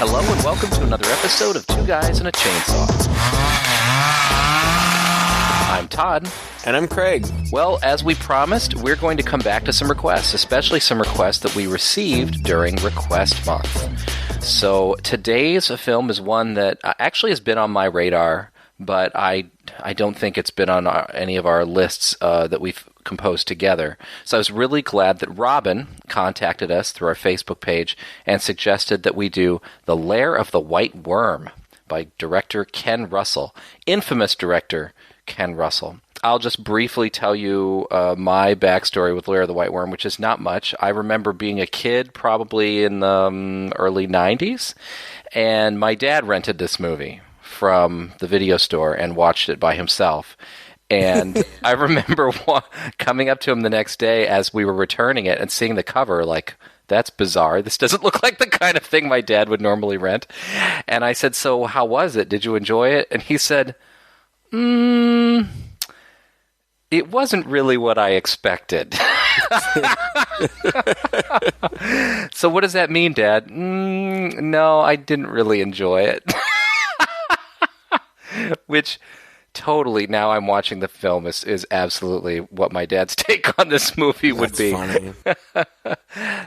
Hello and welcome to another episode of Two Guys and a Chainsaw. I'm Todd. And I'm Craig. Well, as we promised, we're going to come back to some requests, especially some requests that we received during Request Month. So today's film is one that actually has been on my radar, but I don't think it's been on any of our lists that we've composed together. So I was really glad that Robin contacted us through our Facebook page and suggested that we do The Lair of the White Worm by director Ken Russell, infamous director Ken Russell. I'll just briefly tell you my backstory with Lair of the White Worm, which is not much. I remember being a kid, probably in the early 90s, and my dad rented this movie from the video store and watched it by himself. And I remember coming up to him the next day as we were returning it and seeing the cover, like, that's bizarre. This doesn't look like the kind of thing my dad would normally rent. And I said, so how was it? Did you enjoy it? And he said, it wasn't really what I expected. So what does that mean, Dad? No, I didn't really enjoy it. Which totally, now I'm watching the film, is absolutely what my dad's take on this movie would be. Funny.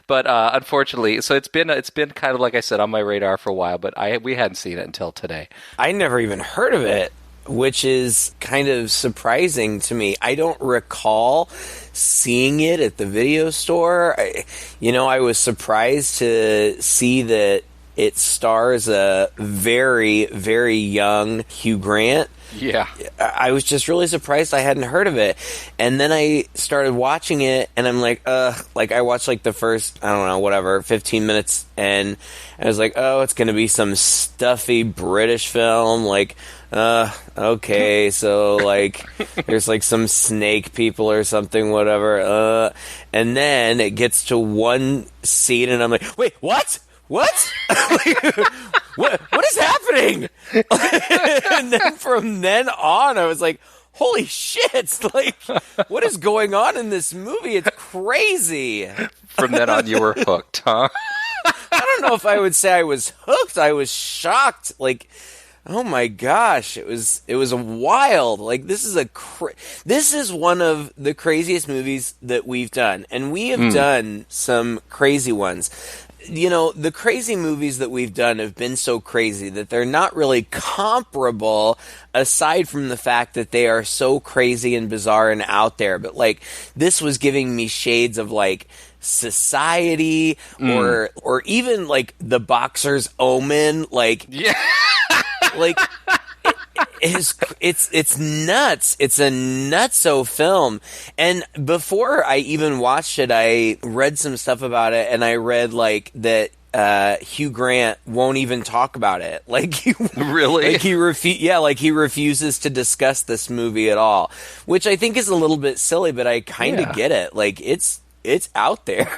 But unfortunately, so it's been kind of, like I said, on my radar for a while, but we hadn't seen it until today. I never even heard of it, which is kind of surprising to me. I don't recall seeing it at the video store. I was surprised to see that it stars a very, very young Hugh Grant. Yeah. I was just really surprised I hadn't heard of it. And then I started watching it, and I'm like, I watched like the first, 15 minutes, and I was like, oh, it's going to be some stuffy British film, like, okay, so, like, there's, like, some snake people or something, whatever, and then it gets to one scene, and I'm like, wait, what? What? What is happening? And then from then on, I was like, holy shit, like, what is going on in this movie? It's crazy. From then on, you were hooked, huh? I don't know if I would say I was hooked. I was shocked. Like, oh my gosh, it was wild. Like, this is one of the craziest movies that we've done, and we have done some crazy ones. The crazy movies that we've done have been so crazy that they're not really comparable, aside from the fact that they are so crazy and bizarre and out there. But, like, this was giving me shades of, like, Society or even, like, The Boxer's Omen. Like, yeah. Like, it's nuts. It's a nutso film. And before I even watched it, I read some stuff about it, and I read, like, that Hugh Grant won't even talk about it. Like, really? Like, he refuses to discuss this movie at all, which I think is a little bit silly, but I kind of get it. Like, it's out there.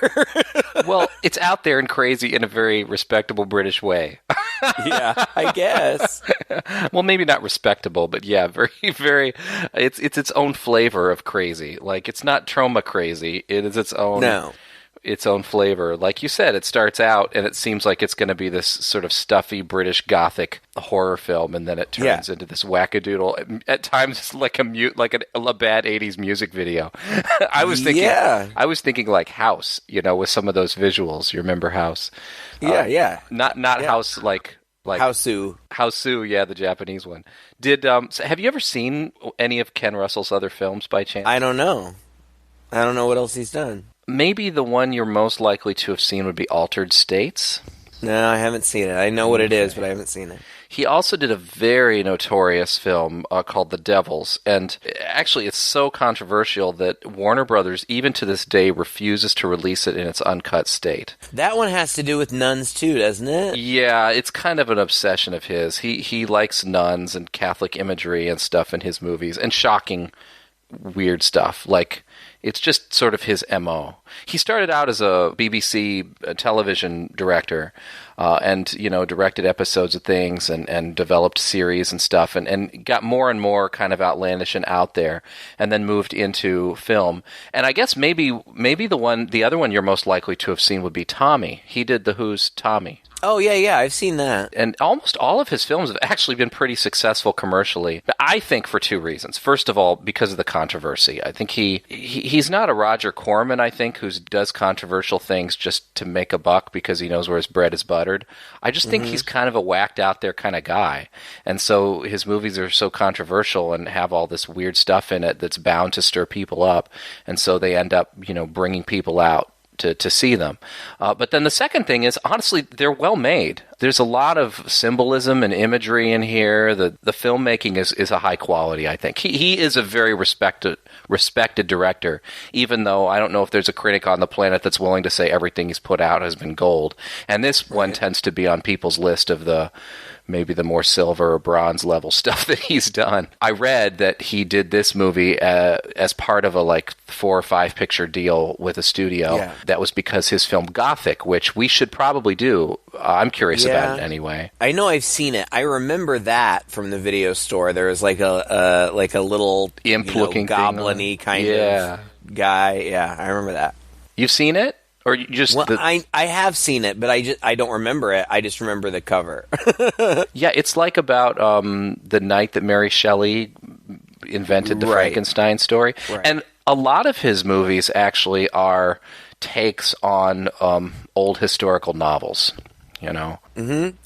Well, it's out there and crazy in a very respectable British way. Yeah, I guess. Well, maybe not respectable, but yeah, very, very. It's its own flavor of crazy. Like, it's not trauma crazy. It is its own. No. Its own flavor. Like you said, it starts out and it seems like it's going to be this sort of stuffy British Gothic horror film, and then it turns into this wackadoodle. At times, it's like a bad '80s music video. I was thinking like House, with some of those visuals. You remember House? Yeah. Not House like Houseu, yeah, the Japanese one. Have you ever seen any of Ken Russell's other films by chance? I don't know what else he's done. Maybe the one you're most likely to have seen would be Altered States. No, I haven't seen it. I know what it is, but I haven't seen it. He also did a very notorious film called The Devils, and actually it's so controversial that Warner Brothers, even to this day, refuses to release it in its uncut state. That one has to do with nuns too, doesn't it? Yeah, it's kind of an obsession of his. He likes nuns and Catholic imagery and stuff in his movies, and shocking, weird stuff. Like, it's just sort of his MO. He started out as a BBC television director and, directed episodes of things and developed series and stuff and got more and more kind of outlandish and out there, and then moved into film. And I guess maybe the other one you're most likely to have seen would be Tommy. He did The Who's Tommy. Oh, yeah, I've seen that. And almost all of his films have actually been pretty successful commercially. I think for two reasons. First of all, because of the controversy. I think he's not a Roger Corman, I think, who does controversial things just to make a buck because he knows where his bread is buttered. I just think he's kind of a whacked out there kind of guy. And so his movies are so controversial and have all this weird stuff in it that's bound to stir people up. And so they end up, bringing people out to see them. But then the second thing is, honestly, they're well made. There's a lot of symbolism and imagery in here. The filmmaking is a high quality, I think. He is a very respected director, even though I don't know if there's a critic on the planet that's willing to say everything he's put out has been gold. And this one tends to be on people's list of maybe the more silver or bronze level stuff that he's done. I read that he did this movie as part of a 4 or 5 picture deal with a studio. Yeah. That was because his film Gothic, which we should probably do. I'm curious about it anyway. I know I've seen it. I remember that from the video store. There was a little imp-looking goblin-y kind of guy. Yeah, I remember that. You've seen it? Or you just I have seen it, but I don't remember it. I just remember the cover. Yeah, it's about the night that Mary Shelley invented the Frankenstein story. Right. And a lot of his movies actually are takes on old historical novels.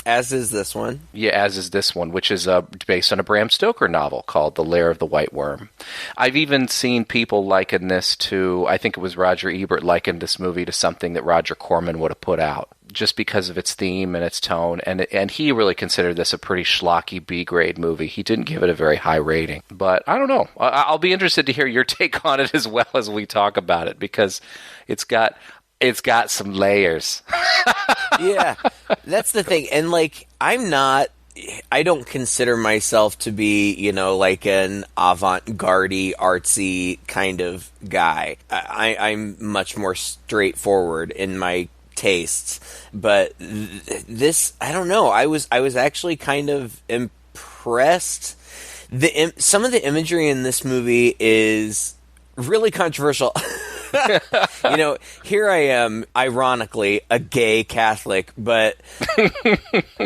As is this one. Yeah, as is this one, which is based on a Bram Stoker novel called The Lair of the White Worm. I've even seen people liken this to, I think it was Roger Ebert likened this movie to something that Roger Corman would have put out, just because of its theme and its tone. And he really considered this a pretty schlocky B-grade movie. He didn't give it a very high rating. But I don't know. I'll be interested to hear your take on it as well as we talk about it, because it's got some layers. Yeah, that's the thing. And I don't consider myself to be, an avant-garde, artsy kind of guy. I'm much more straightforward in my tastes. But this, I don't know. I was actually kind of impressed. Some of the imagery in this movie is really controversial. Here I am, ironically, a gay Catholic, but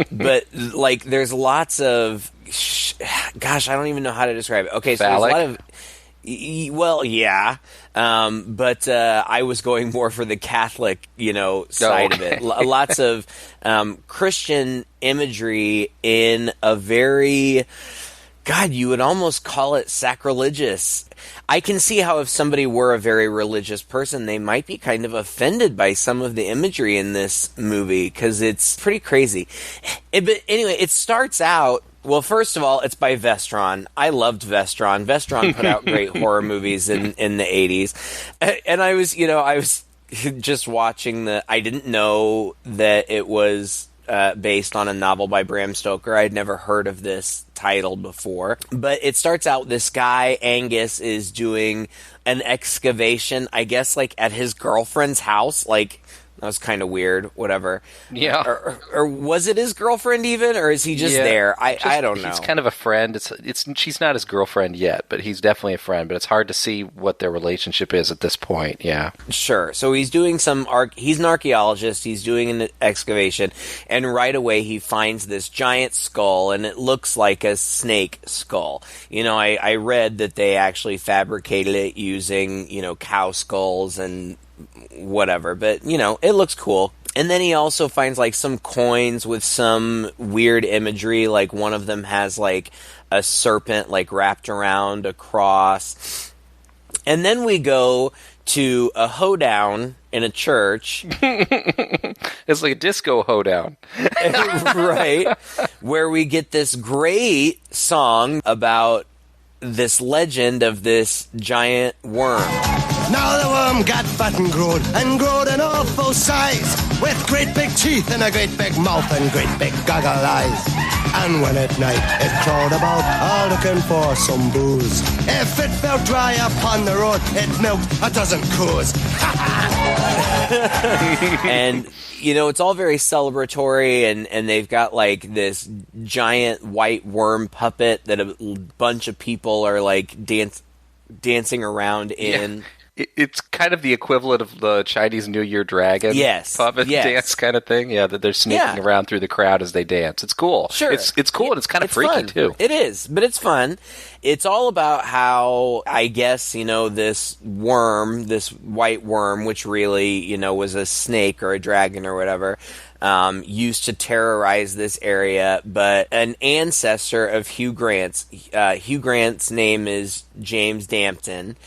there's lots of, gosh, I don't even know how to describe it. Okay, so phallic? There's a lot of, well, yeah, but I was going more for the Catholic, side of it. Lots of Christian imagery in a very, God, you would almost call it sacrilegious. I can see how if somebody were a very religious person, they might be kind of offended by some of the imagery in this movie, because it's pretty crazy. But anyway, it starts out, well, first of all, it's by Vestron. I loved Vestron. Vestron put out great horror movies in the 80s. And I was just watching I didn't know that it was based on a novel by Bram Stoker. I'd never heard of this title before. But it starts out, this guy, Angus, is doing an excavation, I guess, at his girlfriend's house. That was kind of weird, whatever. Yeah. Or was it his girlfriend even, or is he just there? I don't know. He's kind of a friend. She's not his girlfriend yet, but he's definitely a friend. But it's hard to see what their relationship is at this point, yeah. Sure. So he's doing he's an archaeologist, he's doing an excavation, and right away he finds this giant skull, and it looks like a snake skull. I read that they actually fabricated it using, cow skulls and whatever, but it looks cool. And then he also finds some coins with some weird imagery, one of them has a serpent wrapped around a cross. And then we go to a hoedown in a church. It's like a disco hoedown. Right, where we get this great song about this legend of this giant worm. Now the worm got fat and growed an awful size, with great big teeth and a great big mouth and great big goggle eyes. And when at night it crawled about, all looking for some booze, if it felt dry upon the road, it milked a dozen coos. And it's all very celebratory, and they've got this giant white worm puppet that a bunch of people are dancing around in. Yeah. It's kind of the equivalent of the Chinese New Year dragon puppet dance kind of thing. Yeah, that they're sneaking around through the crowd as they dance. It's cool. Sure. It's cool, and it's kind of freaky, fun. too. It is, but it's fun. It's all about how, I guess, this worm, this white worm, which really, was a snake or a dragon or whatever, used to terrorize this area, but an ancestor of Hugh Grant's, Hugh Grant's name is James Dampton,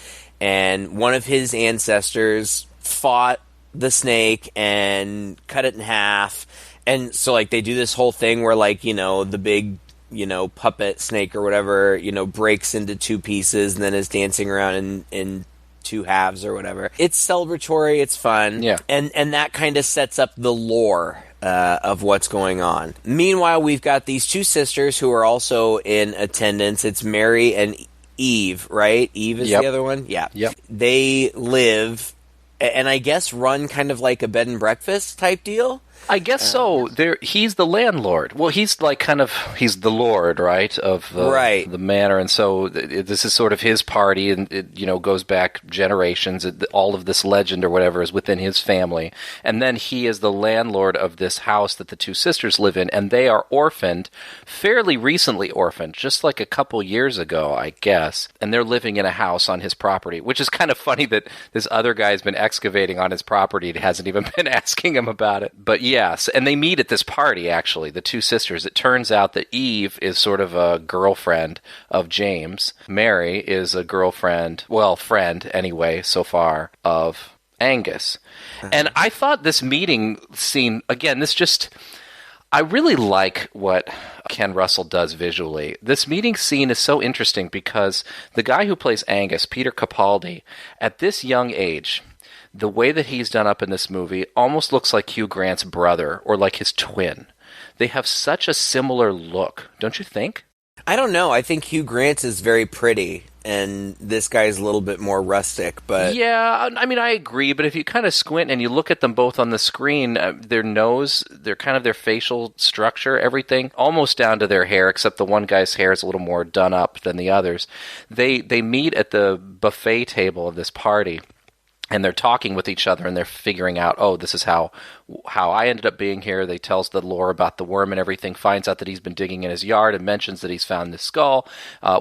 and one of his ancestors fought the snake and cut it in half. And so, they do this whole thing where, the big, puppet snake or whatever, breaks into two pieces and then is dancing around in two halves or whatever. It's celebratory. It's fun. Yeah. And that kind of sets up the lore of what's going on. Meanwhile, we've got these two sisters who are also in attendance. It's Mary and Eve, right? Eve is the other one? Yeah. Yep. They live, and I guess run kind of like a bed and breakfast type deal. I guess so. He's the landlord. Well, he's he's the lord, right, of the manor, and so this is sort of his party, and it goes back generations. All of this legend or whatever is within his family, and then he is the landlord of this house that the two sisters live in, and they are orphaned, fairly recently orphaned, just like a couple years ago, I guess, and they're living in a house on his property, which is kind of funny that this other guy's been excavating on his property and hasn't even been asking him about it, but yes, and they meet at this party, actually, the two sisters. It turns out that Eve is sort of a girlfriend of James. Mary is a girlfriend, friend anyway, so far, of Angus. And I thought this meeting scene, again, I really like what Ken Russell does visually. This meeting scene is so interesting because the guy who plays Angus, Peter Capaldi, at this young age, the way that he's done up in this movie almost looks like Hugh Grant's brother or like his twin. They have such a similar look, don't you think? I don't know. I think Hugh Grant is very pretty, and this guy's a little bit more rustic. But yeah, I mean, I agree. But if you kind of squint and you look at them both on the screen, their nose, their facial structure, everything, almost down to their hair, except the one guy's hair is a little more done up than the others. They meet at the buffet table of this party. And they're talking with each other, and they're figuring out, this is how I ended up being here. They tells the lore about the worm and everything, finds out that he's been digging in his yard, and mentions that he's found this skull,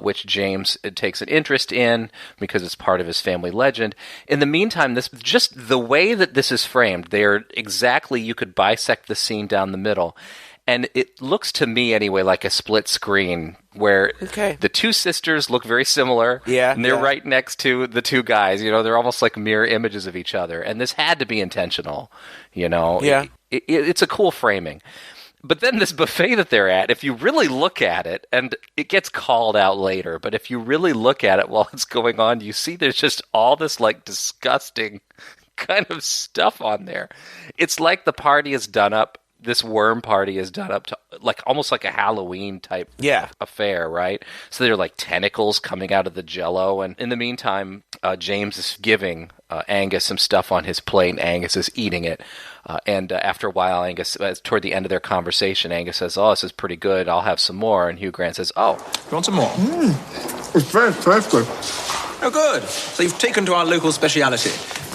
which James takes an interest in because it's part of his family legend. In the meantime, just the way that this is framed, you could bisect the scene down the middle. And it looks to me, anyway, like a split screen where the two sisters look very similar. Yeah. And they're right next to the two guys. They're almost like mirror images of each other. And this had to be intentional, Yeah. It's a cool framing. But then this buffet that they're at, if you really look at it, and it gets called out later, but if you really look at it while it's going on, you see there's just all this, disgusting kind of stuff on there. It's like the party is done up. This worm party is done up to almost like a Halloween type affair, right? So they're like tentacles coming out of the Jell-O, and in the meantime, James is giving Angus some stuff on his plate, and Angus is eating it. And after a while, Angus, toward the end of their conversation, Angus says, "Oh, this is pretty good. I'll have some more." And Hugh Grant says, "Oh, you want some more?" It's very good. Oh, good. So you've taken to our local speciality.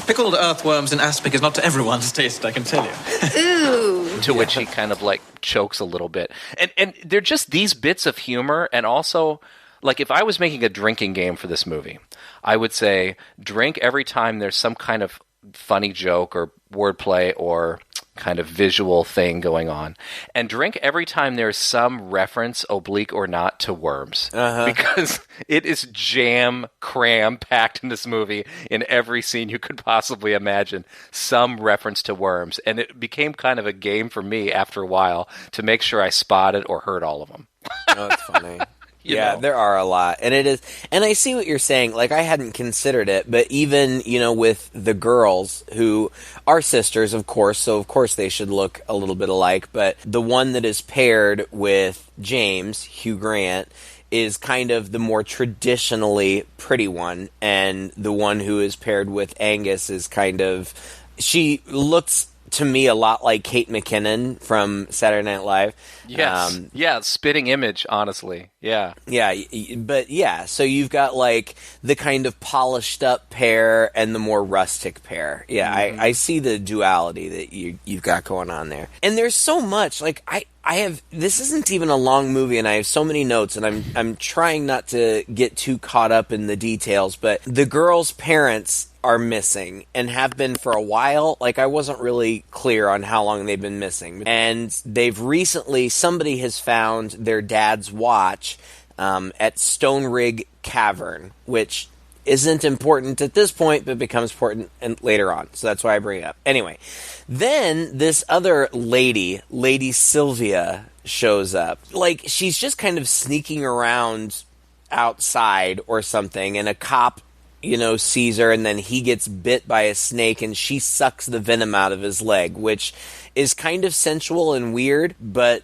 Pickled earthworms in aspic is not to everyone's taste, I can tell you. Ooh. To which he kind of chokes a little bit. And they're just these bits of humor, and also, if I was making a drinking game for this movie, I would say drink every time there's some kind of funny joke or wordplay or kind of visual thing going on, and drink every time there's some reference, oblique or not, to worms. Because it is cram-packed in this movie. In every scene you could possibly imagine, some reference to worms. And it became kind of a game for me after a while to make sure I spotted or heard all of them. Oh, that's funny. Yeah, there are a lot. And it is, and I see what you're saying. I hadn't considered it, but even, with the girls who are sisters, of course, so of course they should look a little bit alike, but the one that is paired with James, Hugh Grant, is kind of the more traditionally pretty one, and the one who is paired with Angus is kind of, she looks to me a lot like Kate McKinnon from Saturday Night Live. Yes. Spitting image, honestly. Yeah. Yeah, but yeah, so you've got like the kind of polished up pair and the more rustic pair. Yeah, I see the duality that you've got going on there. And there's so much, like I have, this isn't even a long movie and I have so many notes and I'm trying not to get too caught up in the details, but the girl's parents are missing and have been for a while. Like, I wasn't really clear on how long they've been missing. And they've recently, somebody has found their dad's watch at Stone Rig Cavern, which isn't important at this point, but becomes important later on. So that's why I bring it up. Anyway, then this other lady, Lady Sylvia, shows up. Like, she's just kind of sneaking around outside or something, and a cop, sees her, and then he gets bit by a snake, and she sucks the venom out of his leg, which is kind of sensual and weird, but,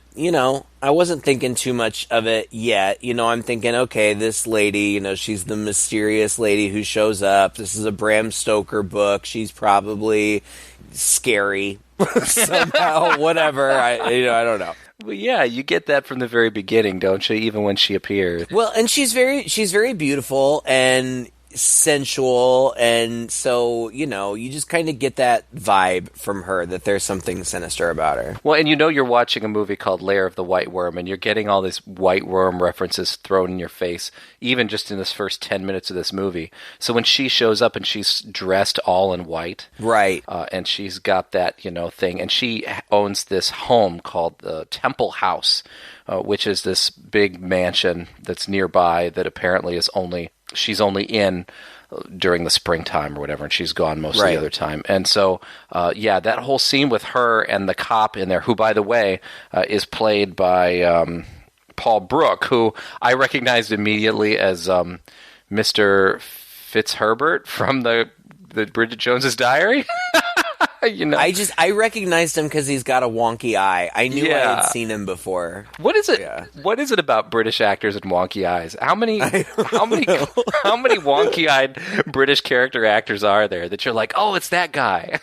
I wasn't thinking too much of it yet. I'm thinking, okay, this lady, she's the mysterious lady who shows up. This is a Bram Stoker book. She's probably scary somehow, whatever. I don't know. Well, yeah, you get that from the very beginning, don't you? Even when she appears. Well, and she's very beautiful and sensual, and so you just kind of get that vibe from her that there's something sinister about her. Well, and you're watching a movie called Lair of the White Worm, and you're getting all these white worm references thrown in your face, even just in this first 10 minutes of this movie. So when she shows up and she's dressed all in white, right, and she's got that thing, and she owns this home called the Temple House, which is this big mansion that's nearby that apparently she's only in during the springtime or whatever, and she's gone most of the other time. And so, that whole scene with her and the cop in there, who, by the way, is played by Paul Brook, who I recognized immediately as Mr. Fitzherbert from the Bridget Jones's Diary. I recognized him because he's got a wonky eye. I knew I had seen him before. What is it? Yeah. What is it about British actors and wonky eyes? How many wonky-eyed British character actors are there that you're like, oh, it's that guy?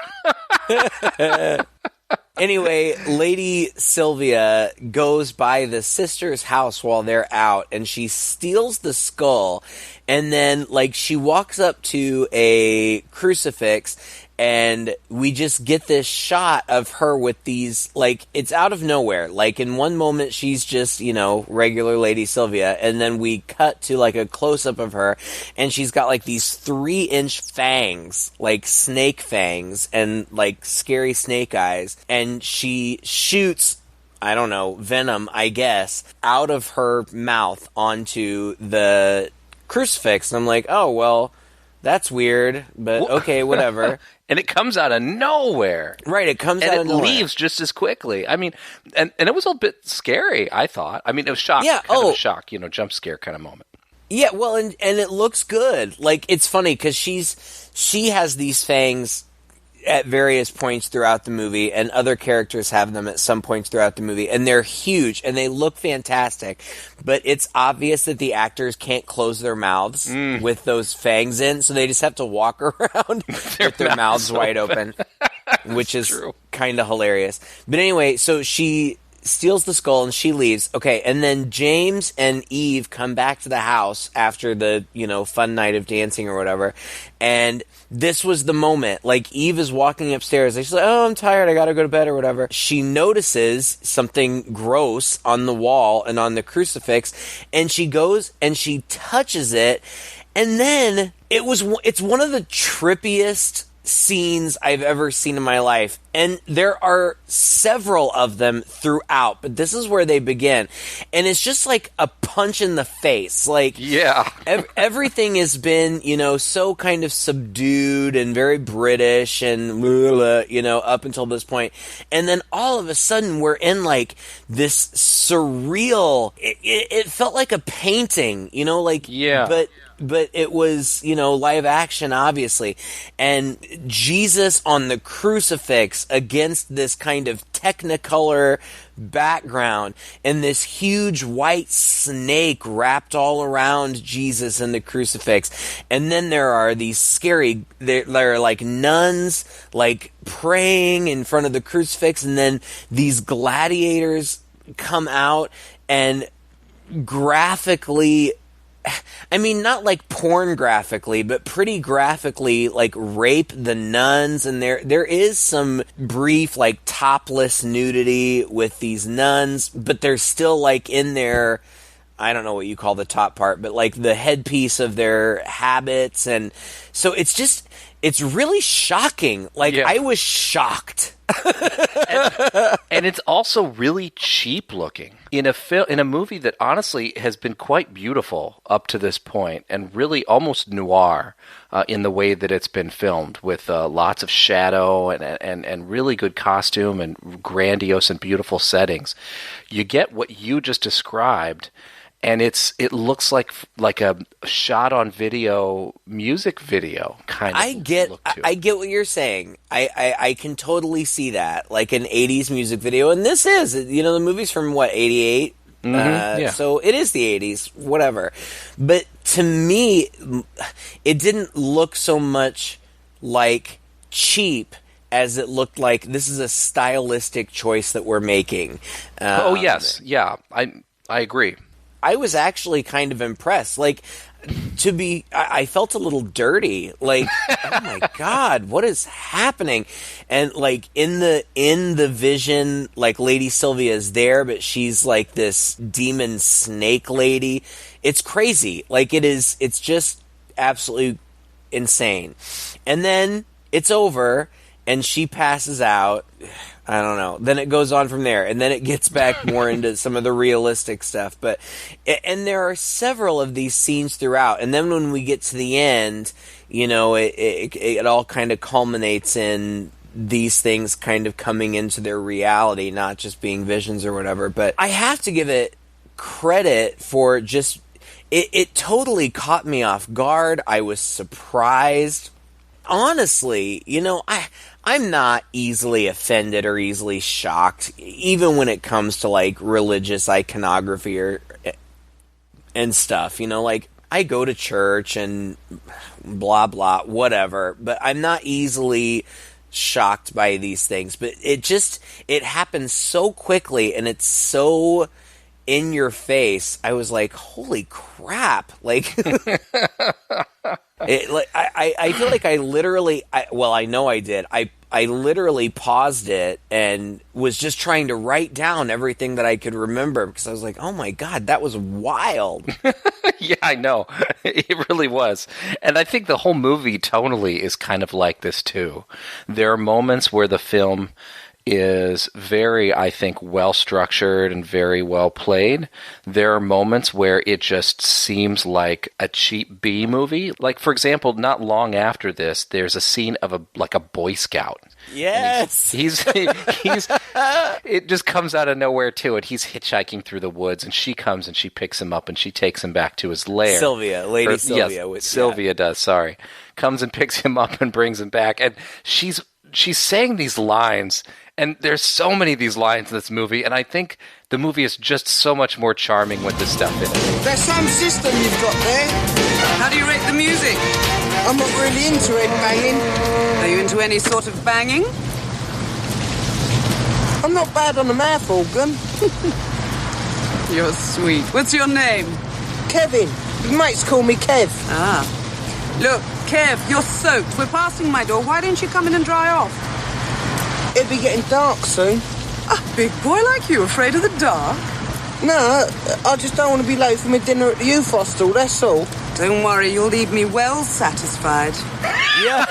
Anyway, Lady Sylvia goes by the sister's house while they're out, and she steals the skull, and then, she walks up to a crucifix, and we just get this shot of her with these, it's out of nowhere. In one moment, she's just, regular Lady Sylvia, and then we cut to, a close-up of her, and she's got, these 3-inch fangs, snake fangs, and, scary snake eyes, and she shoots, I don't know, venom, I guess, out of her mouth onto the crucifix, and I'm like, oh, well, that's weird, but okay, whatever. And it comes out of nowhere. Right, it comes out of nowhere. And it leaves just as quickly. I mean, and it was a bit scary, I thought. I mean, it was shock, kind of a shock, jump scare kind of moment. Yeah, well, and it looks good. It's funny, because she has these fangs at various points throughout the movie, and other characters have them at some points throughout the movie, and they're huge, and they look fantastic, but it's obvious that the actors can't close their mouths with those fangs in, so they just have to walk around with their mouths wide open, which is kind of hilarious. But anyway, so she steals the skull and she leaves. Okay, and then James and Eve come back to the house after the, fun night of dancing or whatever, and this was the moment. Eve is walking upstairs, and she's like, oh, I'm tired, I gotta go to bed or whatever. She notices something gross on the wall and on the crucifix, and she goes and she touches it, and then it's one of the trippiest scenes I've ever seen in my life, and there are several of them throughout, but this is where they begin, and it's just like a punch in the face. Everything has been, so kind of subdued and very British and up until this point, and then all of a sudden we're in this surreal, it felt like a painting, but but it was, live action, obviously. And Jesus on the crucifix against this kind of Technicolor background, and this huge white snake wrapped all around Jesus and the crucifix. And then there are these scary, there are like nuns like praying in front of the crucifix, and then these gladiators come out and graphically, I mean, not like porn graphically, but pretty graphically, like rape the nuns. And there is some brief, like topless nudity with these nuns, but they're still like in their, I don't know what you call the top part, but like the headpiece of their habits. And so it's really shocking. Like, I was shocked. and it's also really cheap looking in a movie that honestly has been quite beautiful up to this point, and really almost noir in the way that it's been filmed, with lots of shadow and really good costume and grandiose and beautiful settings. You get what you just described, and it looks like a shot on video music video kind of. I get what you're saying. I can totally see that, like an 80s music video. And this is, the movie's from what, 88? Yeah. So it is the 80s, whatever. But to me, it didn't look so much like cheap as it looked like this is a stylistic choice that we're making. Oh yes, yeah, I agree. I was actually kind of impressed. Like, I felt a little dirty. Like, oh my God, what is happening? And like in the vision, like Lady Sylvia is there, but she's like this demon snake lady. It's crazy. Like it's just absolutely insane. And then it's over and she passes out. I don't know. Then it goes on from there, and then it gets back more into some of the realistic stuff. And there are several of these scenes throughout. And then when we get to the end, it all kind of culminates in these things kind of coming into their reality, not just being visions or whatever. But I have to give it credit for just it totally caught me off guard. I was surprised. Honestly, I'm not easily offended or easily shocked, even when it comes to like religious iconography and stuff. Like I go to church and blah blah whatever, but I'm not easily shocked by these things. But it happens so quickly, and it's so in your face. I was like, holy crap! Like. I feel like I literally, I know I did. I literally paused it and was just trying to write down everything that I could remember, because I was like, oh my God, that was wild. Yeah, I know. It really was. And I think the whole movie tonally is kind of like this too. There are moments where the film is very, I think, well structured and very well played. There are moments where it just seems like a cheap B movie. Like, for example, not long after this, there's a scene of a Boy Scout. Yes, he's it just comes out of nowhere too, and he's hitchhiking through the woods, and she comes and she picks him up and she takes him back to his lair. Lady Sylvia. Yes, Sylvia does. Sorry, comes and picks him up and brings him back, and she's saying these lines. And there's so many of these lines in this movie, and I think the movie is just so much more charming with this stuff in it. There's some system you've got there. How do you rate the music? I'm not really into it, banging. Are you into any sort of banging? I'm not bad on the mouth organ. You're sweet. What's your name? Kevin. Your mates call me Kev. Ah. Look, Kev, you're soaked. We're passing my door. Why don't you come in and dry off? It'll be getting dark soon. A big boy like you, afraid of the dark? No, I just don't want to be late for my dinner at the youth hostel, that's all. Don't worry, you'll leave me well satisfied. Yeah.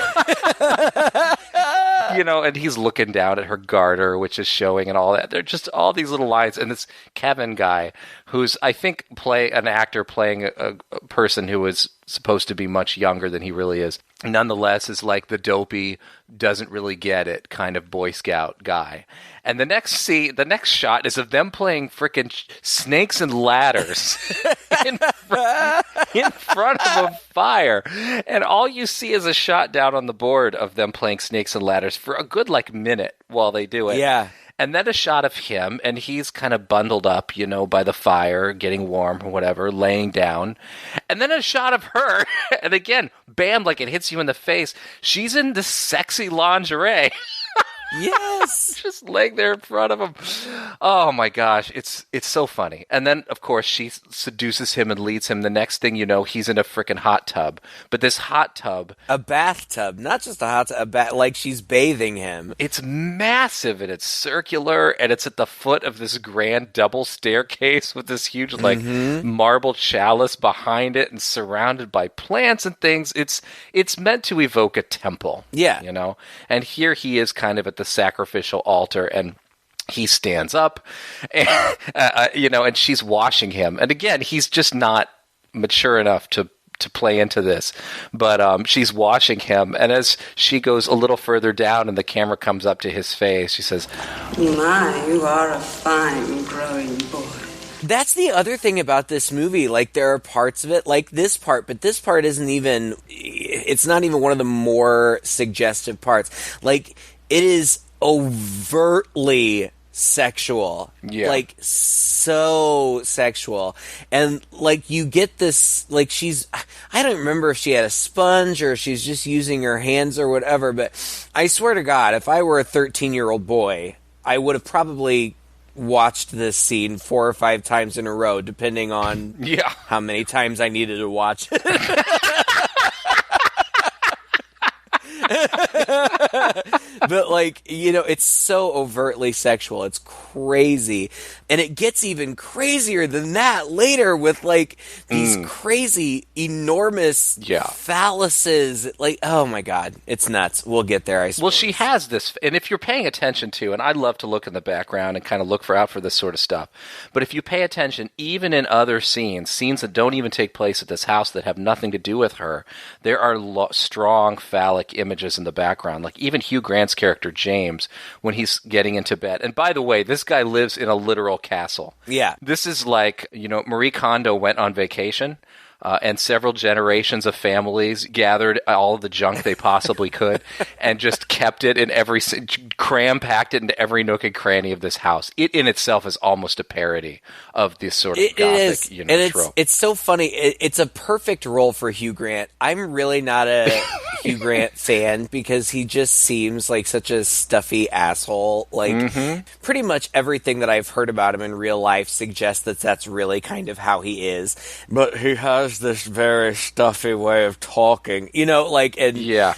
And he's looking down at her garter, which is showing, and all that. They're just all these little lines. And this Kevin guy, who's, I think, an actor playing a person who is supposed to be much younger than he really is, nonetheless is like the dopey, doesn't really get it kind of Boy Scout guy. And the next shot is of them playing frickin' snakes and ladders. in front of a fire. And all you see is a shot down on the board of them playing Snakes and Ladders for a good, minute while they do it. Yeah. And then a shot of him, and he's kind of bundled up, by the fire, getting warm or whatever, laying down. And then a shot of her, and again, bam, it hits you in the face. She's in this sexy lingerie. Yes. Just laying there in front of him. Oh my gosh, it's so funny. And then, of course, she seduces him and leads him. The next thing you know, he's in a freaking hot tub. But this hot tub... A bathtub, not just a hot tub, she's bathing him. It's massive, and it's circular, and it's at the foot of this grand double staircase with this huge, marble chalice behind it and surrounded by plants and things. It's meant to evoke a temple. Yeah. And here he is kind of at the sacrificial altar, and he stands up, and, and she's washing him. And again, he's just not mature enough to play into this, but she's washing him, and as she goes a little further down and the camera comes up to his face, she says, My, you are a fine growing boy. That's the other thing about this movie. There are parts of it, like this part, but this part isn't even, it's not even one of the more suggestive parts. It is overtly sexual. Yeah. So sexual. And, you get this, she's, I don't remember if she had a sponge or if she's just using her hands or whatever, but I swear to God, if I were a 13-year-old boy, I would have probably watched this scene 4 or 5 times in a row, depending on how many times I needed to watch it. But it's so overtly sexual. It's crazy. And it gets even crazier than that later with these crazy, enormous phalluses. Oh my God, it's nuts. We'll get there, I suppose. Well, she has this, and if you're paying attention to, and I love to look in the background and kind of look out for this sort of stuff, but if you pay attention, even in other scenes that don't even take place at this house that have nothing to do with her, there are strong phallic images in the background. Even Hugh Grant's character, James, when he's getting into bed. And by the way, this guy lives in a literal castle. Yeah. This is Marie Kondo went on vacation. And several generations of families gathered all of the junk they possibly could and just kept it in cram-packed it into every nook and cranny of this house. It in itself is almost a parody of this sort of gothic, trope. It's so funny. It's a perfect role for Hugh Grant. I'm really not a Hugh Grant fan because he just seems like such a stuffy asshole. Pretty much everything that I've heard about him in real life suggests that that's really kind of how he is. But he has this very stuffy way of talking, oh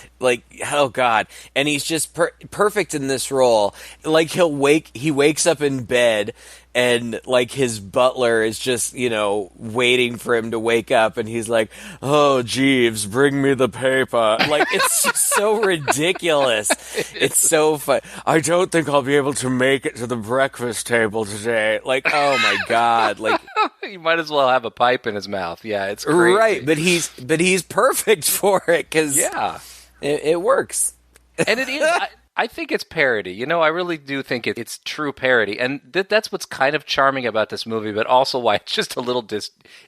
God. And he's just perfect in this role. He wakes up in bed and his butler is just, waiting for him to wake up, and he's like, "Oh, Jeeves, bring me the paper." It's just so ridiculous. It's so fun. "I don't think I'll be able to make it to the breakfast table today." Oh my God. You might as well have a pipe in his mouth. Yeah, it's crazy. Right, but he's perfect for it because it works. And it is. I think it's parody. I really do think it's true parody. And that's what's kind of charming about this movie, but also why it's just a little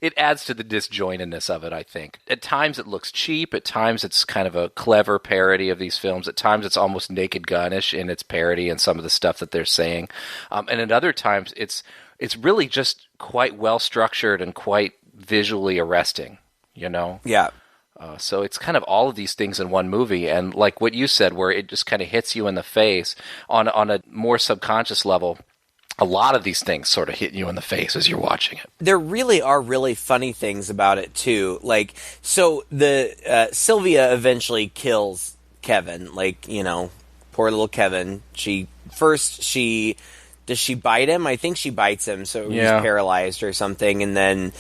it adds to the disjointedness of it, I think. At times it looks cheap. At times it's kind of a clever parody of these films. At times it's almost Naked Gun-ish in its parody and some of the stuff that they're saying. And at other times it's really just quite well structured and quite visually arresting, Yeah. So it's kind of all of these things in one movie, and like what you said, where it just kind of hits you in the face on a more subconscious level. A lot of these things sort of hit you in the face as you're watching it. There really are really funny things about it too. So the Sylvia eventually kills Kevin. Poor little Kevin. Does she bite him? I think she bites him, so he's paralyzed or something. And then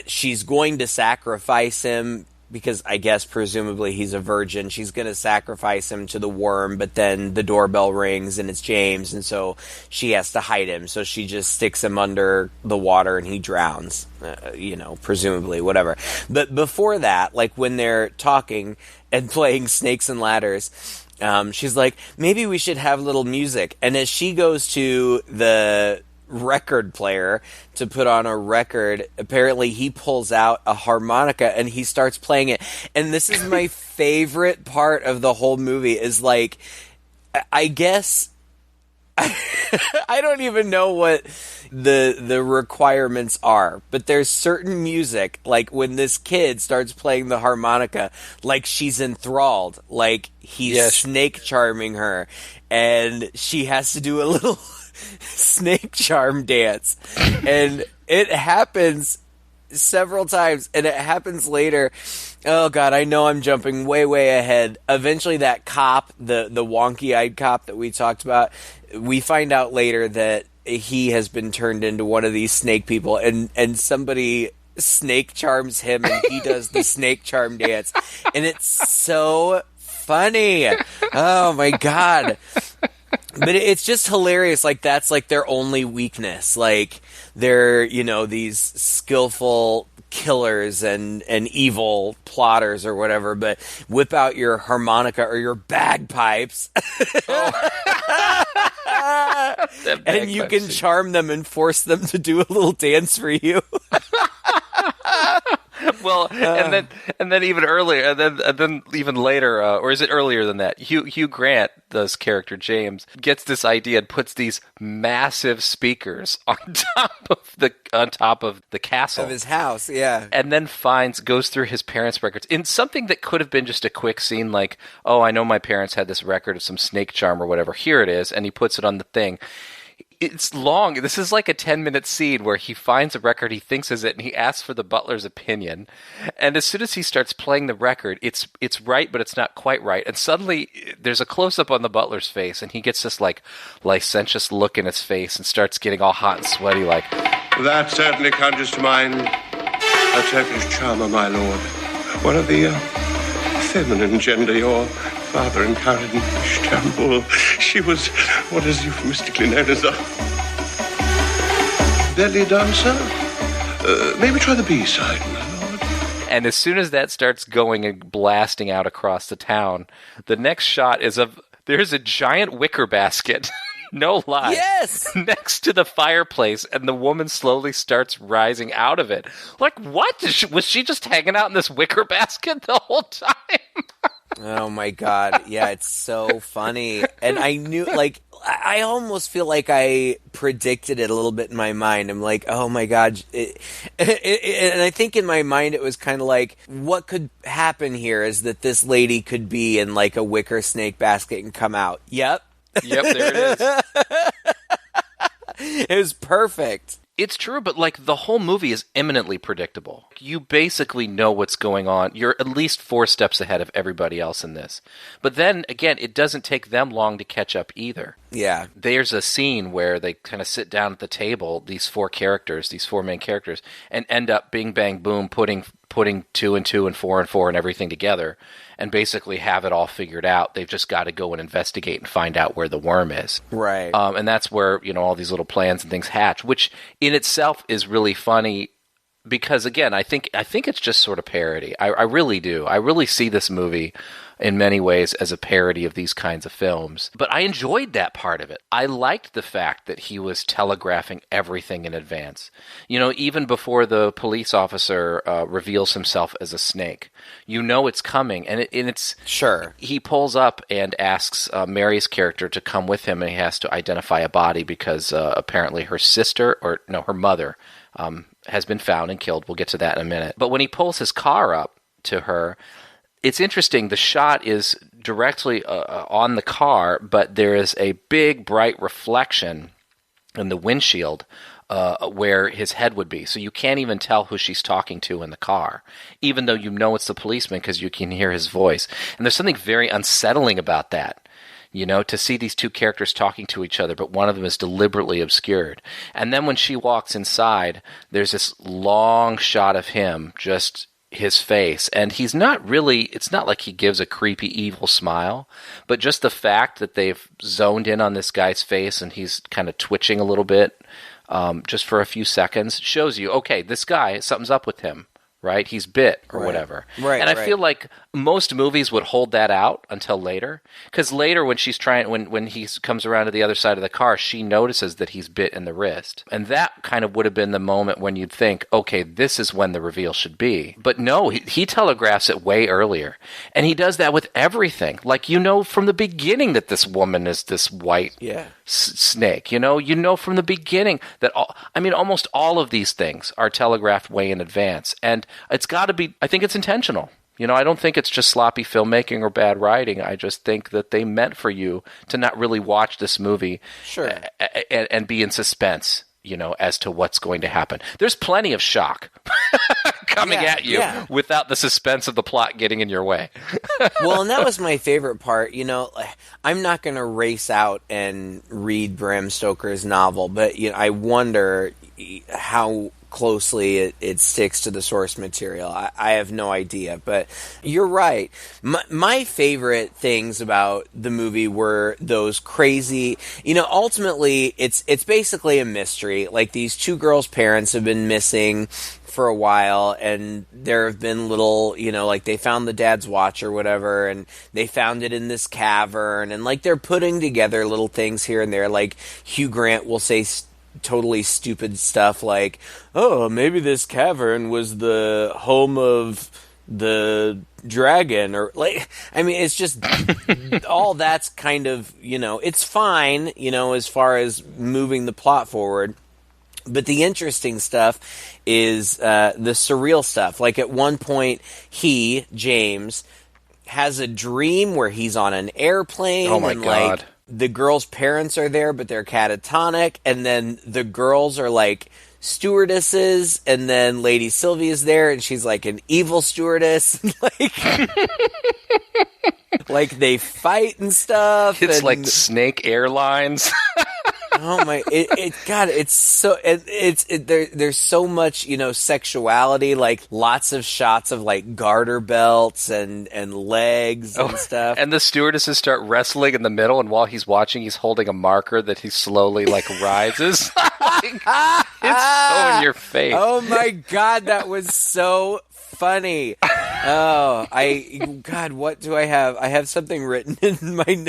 she's going to sacrifice him because I guess presumably he's a virgin. She's going to sacrifice him to the worm, but then the doorbell rings and it's James, and so she has to hide him. So she just sticks him under the water and he drowns, presumably, whatever. But before that, when they're talking and playing Snakes and Ladders, she's like, maybe we should have a little music. And as she goes to the record player to put on a record. Apparently he pulls out a harmonica and he starts playing it. And this is my favorite part of the whole movie is like, I guess I don't even know what the requirements are, but there's certain music, like when this kid starts playing the harmonica, like she's enthralled, like he's snake charming her, and she has to do a little snake charm dance, and it happens several times, and it happens later. Oh god, I know I'm jumping way ahead. Eventually that cop, the wonky-eyed cop that we talked about, we find out later that he has been turned into one of these snake people, and somebody snake charms him, and he does the snake charm dance, and it's so funny. Oh my god. But it's just hilarious. Like, that's like their only weakness. Like, they're, you know, these skillful killers and evil plotters or whatever, but whip out your harmonica or your bagpipes. And you can charm them and force them to do a little dance for you. Well, and then even earlier, and then even later, or is it earlier than that? Hugh Grant, this character James, gets this idea and puts these massive speakers on top of the castle of his house, yeah, and then goes through his parents' records in something that could have been just a quick scene, like, oh, I know my parents had this record of some snake charm or whatever. Here it is, and he puts it on the thing. It's long. This is like a 10-minute scene where he finds a record he thinks is it, and he asks for the butler's opinion. And as soon as he starts playing the record, it's right, but it's not quite right. And suddenly there's a close-up on the butler's face, and he gets this like licentious look in his face and starts getting all hot and sweaty like, "That certainly conjures to mind a Turkish charmer, my lord. One of the feminine gender, your father encountered in Istanbul. She was what is euphemistically known as a belly dancer. Maybe try the B-side, my lord." And as soon as that starts going and blasting out across the town, the next shot is there's a giant wicker basket. No lie. Yes! Next to the fireplace, and the woman slowly starts rising out of it. Like, what? Was she just hanging out in this wicker basket the whole time? Oh my god, yeah, it's so funny. And I knew, like, I almost feel like I predicted it a little bit in my mind. I'm like, oh my god. And I think in my mind it was kind of like, what could happen here is that this lady could be in, like, a wicker snake basket and come out. Yep, there it is. It was perfect. It's true, but like the whole movie is eminently predictable. You basically know what's going on. You're at least 4 steps ahead of everybody else in this. But then, again, it doesn't take them long to catch up either. Yeah. There's a scene where they kind of sit down at the table, these 4 main characters, and end up bing, bang, boom, putting 2 and 2 and 4 and 4 and everything together, and basically have it all figured out. They've just got to go and investigate and find out where the worm is. Right. And that's where, you know, all these little plans and things hatch, which in itself is really funny because, again, I think it's just sort of parody. I really do. I really see this movie in many ways as a parody of these kinds of films. But I enjoyed that part of it. I liked the fact that he was telegraphing everything in advance. You know, even before the police officer reveals himself as a snake, you know it's coming. And it's... Sure. He pulls up and asks Mary's character to come with him, and he has to identify a body because apparently her mother has been found and killed. We'll get to that in a minute. But when he pulls his car up to her, it's interesting. The shot is directly on the car, but there is a big, bright reflection in the windshield where his head would be. So you can't even tell who she's talking to in the car, even though you know it's the policeman because you can hear his voice. And there's something very unsettling about that. You know, to see these 2 characters talking to each other, but one of them is deliberately obscured. And then when she walks inside, there's this long shot of him, just his face. And he's not really, it's not like he gives a creepy, evil smile, but just the fact that they've zoned in on this guy's face and he's kind of twitching a little bit just for a few seconds shows you, okay, this guy, something's up with him. right? He's bit or Right. whatever. Right, And I right. feel like most movies would hold that out until later. Because later when she's trying, when he comes around to the other side of the car, she notices that he's bit in the wrist. And that kind of would have been the moment when you'd think, okay, this is when the reveal should be. But no, he telegraphs it way earlier. And he does that with everything. Like, you know from the beginning that this woman is this white snake. You know from the beginning that almost all of these things are telegraphed way in advance. And it's got to be, I think it's intentional. I don't think it's just sloppy filmmaking or bad writing. I just think that they meant for you to not really watch this movie and be in suspense, as to what's going to happen. There's plenty of shock coming at you without the suspense of the plot getting in your way. Well, and that was my favorite part. I'm not going to race out and read Bram Stoker's novel, but I wonder how closely it sticks to the source material. I have no idea, but you're right. My favorite things about the movie were those crazy, ultimately it's basically a mystery. Like, these two girls' parents have been missing for a while, and there have been little, like they found the dad's watch or whatever, and they found it in this cavern, and like they're putting together little things here and there. Like, Hugh Grant will say totally stupid stuff like, oh, maybe this cavern was the home of the dragon, or like, it's just all that's kind of, it's fine, as far as moving the plot forward. But the interesting stuff is the surreal stuff. Like, at one point, James, has a dream where he's on an airplane. Oh my and God. Like, the girl's parents are there, but they're catatonic, and then the girls are like stewardesses, and then Lady Sylvia's there, and she's like an evil stewardess. Like they fight and stuff. It's and, like Snake Airlines. oh my! God! It's so there's so much sexuality. Like, lots of shots of like garter belts and legs and stuff. And the stewardesses start wrestling in the middle, and while he's watching, he's holding a marker that he slowly like rises. It's so in your face. Oh my God! That was so funny. Oh, God, what do I have? I have something written in my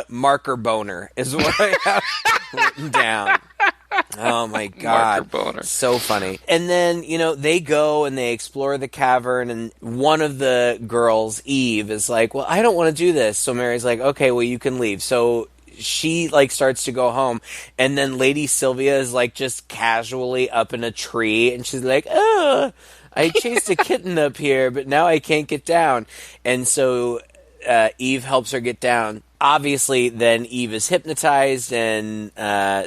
marker boner is what I have written down. Oh my God. Marker boner. So funny. And then, they go and they explore the cavern, and one of the girls, Eve, is like, well, I don't want to do this. So Mary's like, okay, well, you can leave. So she like starts to go home, and then Lady Sylvia is like just casually up in a tree, and she's like, oh, I chased a kitten up here, but now I can't get down. And so Eve helps her get down. Obviously, then Eve is hypnotized, and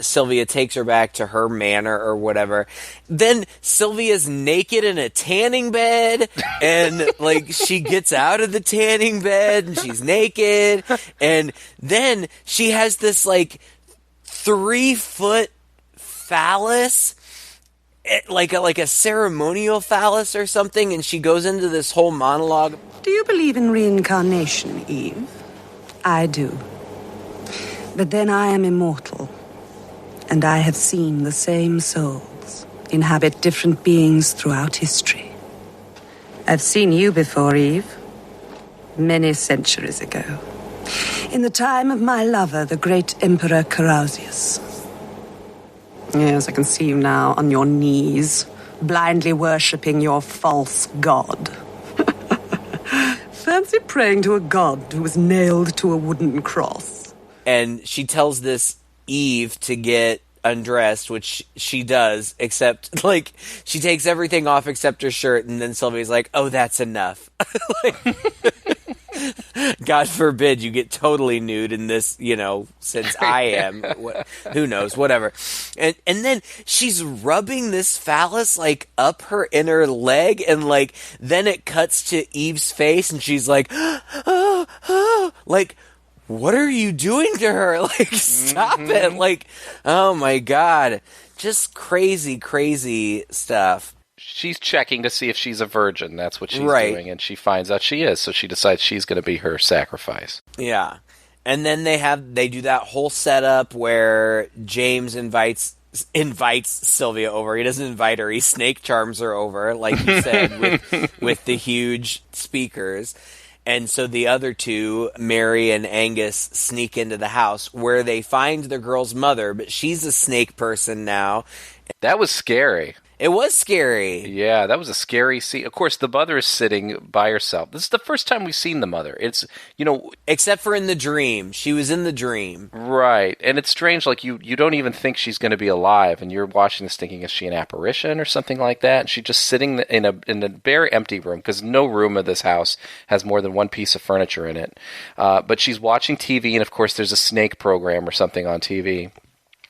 Sylvia takes her back to her manor or whatever. Then Sylvia's naked in a tanning bed, and like she gets out of the tanning bed, and she's naked, and then she has this like 3-foot phallus. Like a ceremonial phallus or something, and she goes into this whole monologue. Do you believe in reincarnation, Eve? I do. But then I am immortal, and I have seen the same souls inhabit different beings throughout history. I've seen you before, Eve. Many centuries ago. In the time of my lover, the great Emperor Carausius. Yes, I can see you now on your knees, blindly worshipping your false god. Fancy praying to a god who was nailed to a wooden cross. And she tells this Eve to get undressed, which she does, except, like, she takes everything off except her shirt, and then Sylvia's like, oh, that's enough. God forbid you get totally nude in this, since I am. Who knows, whatever. And then she's rubbing this phallus, like, up her inner leg, and, like, then it cuts to Eve's face, and she's like, like, what are you doing to her? Like, stop it. Like, oh my God. Just crazy, crazy stuff. She's checking to see if she's a virgin. That's what she's doing, and she finds out she is, so she decides she's going to be her sacrifice. Yeah. And then they do that whole setup where James invites invites Sylvia over. He doesn't invite her. He snake charms her over, like you said, with the huge speakers. And so the other two, Mary and Angus, sneak into the house where they find the girl's mother, but she's a snake person now. That was scary. It was scary. Yeah, that was a scary scene. Of course, the mother is sitting by herself. This is the first time we've seen the mother. It's, Except for in the dream. She was in the dream. Right. And it's strange, like, you don't even think she's going to be alive, and you're watching this thinking, is she an apparition or something like that? And she's just sitting in a bare empty room, because no room of this house has more than one piece of furniture in it. But she's watching TV, and of course there's a snake program or something on TV.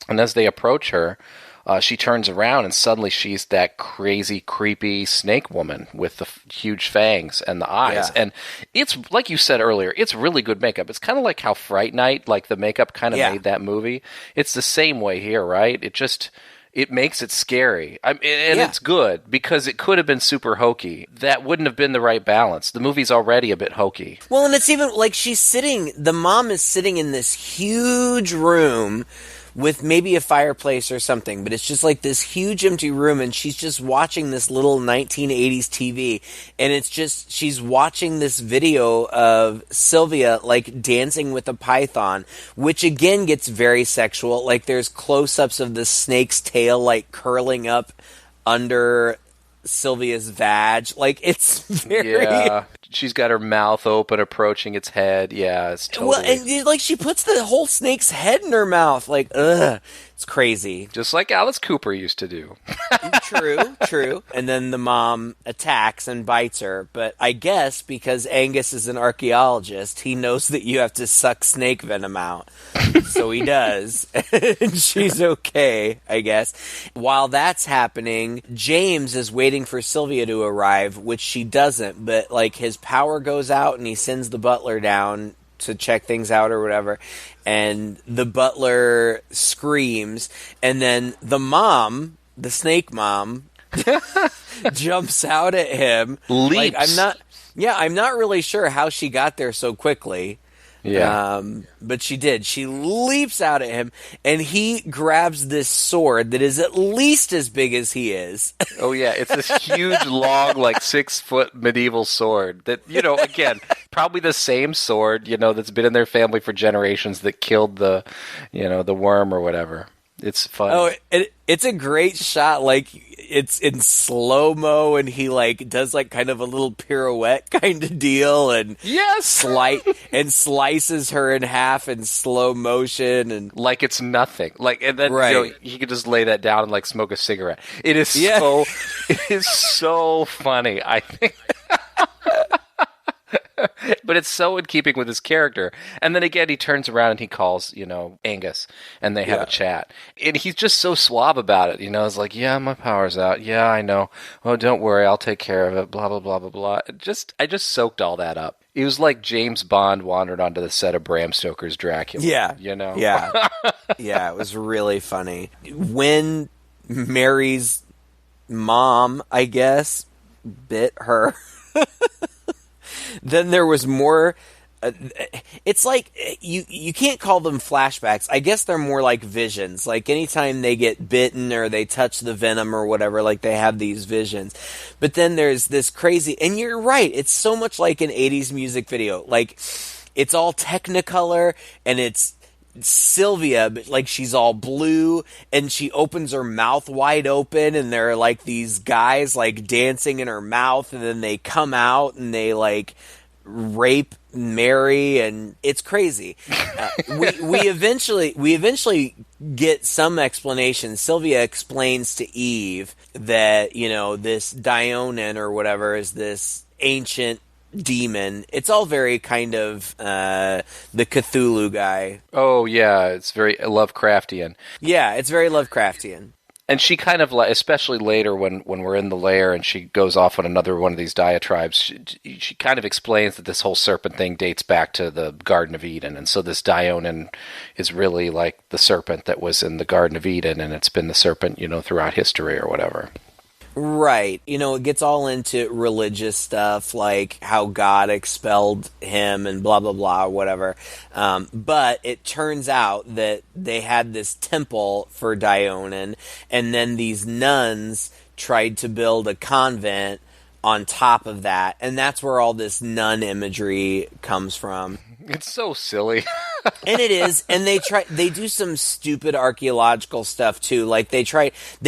And as they approach her, she turns around and suddenly she's that crazy, creepy snake woman with the huge fangs and the eyes. Yeah. And it's, like you said earlier, it's really good makeup. It's kind of like how Fright Night, like the makeup kind of made that movie. It's the same way here, right? It makes it scary. It's good because it could have been super hokey. That wouldn't have been the right balance. The movie's already a bit hokey. Well, and it's even like the mom is sitting in this huge room with maybe a fireplace or something, but it's just like this huge empty room, and she's just watching this little 1980s TV, and it's just, she's watching this video of Sylvia, like, dancing with a python, which again gets very sexual. Like, there's close-ups of the snake's tail, like, curling up under Sylvia's vag. Like, it's very... Yeah, she's got her mouth open, approaching its head. Yeah, it's totally... Well, and, like, she puts the whole snake's head in her mouth. Like, ugh. It's crazy. Just like Alice Cooper used to do. True. And then the mom attacks and bites her. But I guess because Angus is an archaeologist, he knows that you have to suck snake venom out. So he does. And she's okay, I guess. While that's happening, James is waiting for Sylvia to arrive, which she doesn't. But, like, his power goes out and he sends the butler down to check things out or whatever, and the butler screams, and then the mom, the snake mom, jumps out at him. Leaps. Like, I'm not really sure how she got there so quickly. Yeah. But she did. She leaps out at him, and he grabs this sword that is at least as big as he is. Oh, yeah. It's this huge, long, like 6-foot medieval sword that, again, probably the same sword, that's been in their family for generations that killed the worm or whatever. It's fun. Oh, it's a great shot. Like, it's in slow-mo, and he, like, does, like, kind of a little pirouette kind of deal, and yes, slices her in half in slow motion, and like it's nothing. Like, and then right. He could just lay that down and like smoke a cigarette. It is it is so funny. I think. But it's so in keeping with his character. And then again, he turns around and he calls, Angus, and they have a chat. And he's just so suave about it, It's like, yeah, my power's out. Yeah, I know. Oh, don't worry, I'll take care of it. Blah, blah, blah, blah, blah. I just soaked all that up. It was like James Bond wandered onto the set of Bram Stoker's Dracula. Yeah. Yeah. Yeah, it was really funny. When Mary's mom, I guess, bit her... Then there was more. It's like you can't call them flashbacks. I guess they're more like visions. Like anytime they get bitten or they touch the venom or whatever, like they have these visions. But then there's this crazy, and you're right. It's so much like an 80s music video. Like it's all Technicolor and it's Sylvia, but like she's all blue and she opens her mouth wide open and there are like these guys like dancing in her mouth and then they come out and they like rape Mary and it's crazy. We eventually get some explanation. Sylvia explains to Eve that, this Dionin or whatever is this ancient demon. It's all very kind of the Cthulhu guy. Oh yeah, it's very Lovecraftian. Yeah, it's very Lovecraftian. And she kind of, especially later when we're in the lair and she goes off on another one of these diatribes, she kind of explains that this whole serpent thing dates back to the Garden of Eden. And so this Dionin is really like the serpent that was in the Garden of Eden, and it's been the serpent, throughout history or whatever. Right. It gets all into religious stuff, like how God expelled him and blah, blah, blah, whatever. But it turns out that they had this temple for Dionin, and then these nuns tried to build a convent on top of that, and that's where all this nun imagery comes from. It's so silly. And it is, and they do some stupid archaeological stuff too. Like they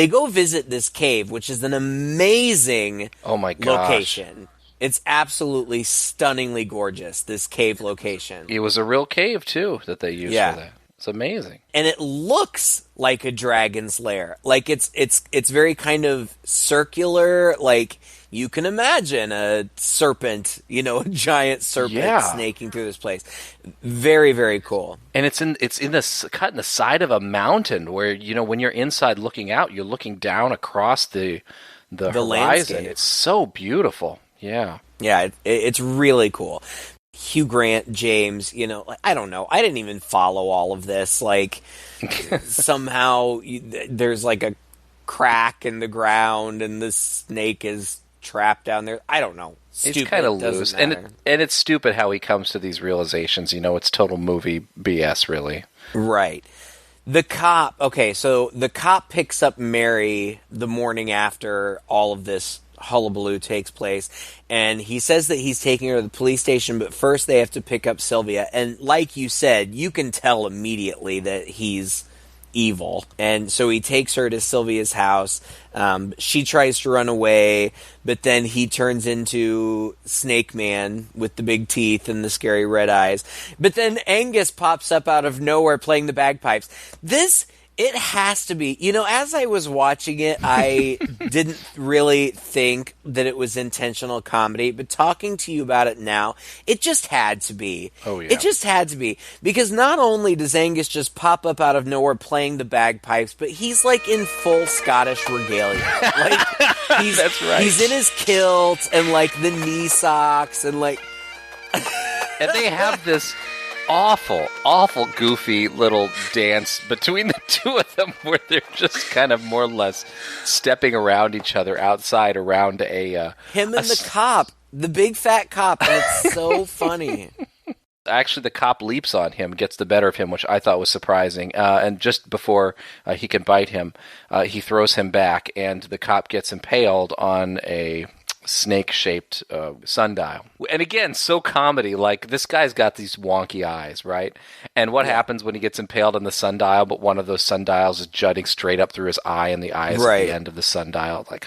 go visit this cave, which is an amazing location. It's absolutely stunningly gorgeous, this cave location. It was a real cave too that they used for that. It's amazing. And it looks like a dragon's lair. Like it's very kind of circular, like you can imagine a serpent, a giant serpent snaking through this place. Very, very cool. And it's cut in the side of a mountain where, when you're inside looking out, you're looking down across the horizon. Landscape. It's so beautiful. Yeah. Yeah, it's really cool. Hugh Grant, James, I don't know. I didn't even follow all of this. Like, somehow there's like a crack in the ground and the snake is trapped down there. I don't know. Stupid. It's kind of loose. And it's stupid how he comes to these realizations. It's total movie BS, really. Right. The cop, so the cop picks up Mary the morning after all of this hullabaloo takes place, and he says that he's taking her to the police station, but first they have to pick up Sylvia. And like you said, you can tell immediately that he's evil. And so he takes her to Sylvia's house. She tries to run away, but then he turns into Snake Man with the big teeth and the scary red eyes. But then Angus pops up out of nowhere playing the bagpipes. It has to be. As I was watching it, I didn't really think that it was intentional comedy, but talking to you about it now, it just had to be. Oh, yeah. It just had to be. Because not only does Angus just pop up out of nowhere playing the bagpipes, but he's like in full Scottish regalia. Like, that's right. He's in his kilt and like the knee socks and like... And they have this awful, goofy little dance between the two of them where they're just kind of more or less stepping around each other outside around a... Him and the cop, the big fat cop, and it's so funny. Actually, the cop leaps on him, gets the better of him, which I thought was surprising. And just before he can bite him, he throws him back, and the cop gets impaled on a snake-shaped sundial. And again, so comedy. Like, this guy's got these wonky eyes, right? And what happens when he gets impaled on the sundial, but one of those sundials is jutting straight up through his eye, and the eye is at the end of the sundial? Like,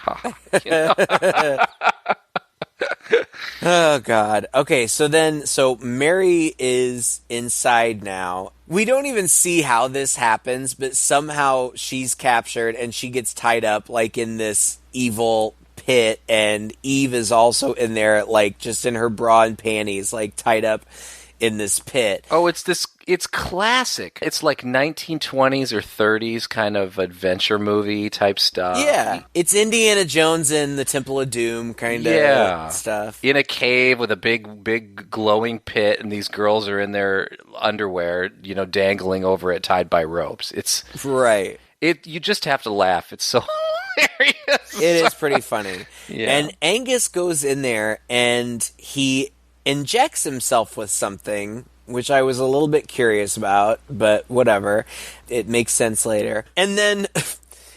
Oh, God. Okay, so Mary is inside now. We don't even see how this happens, but somehow she's captured, and she gets tied up, like, in this evil pit, and Eve is also in there, like, just in her bra and panties, like, tied up in this pit. Oh, it's classic. It's like 1920s or 30s kind of adventure movie type stuff. Yeah. It's Indiana Jones in the Temple of Doom kind of stuff. In a cave with a big glowing pit, and these girls are in their underwear, dangling over it, tied by ropes. It's right. You just have to laugh. It's so hilarious. It is pretty funny. Yeah. And Angus goes in there and he injects himself with something, which I was a little bit curious about, but whatever. It makes sense later. And then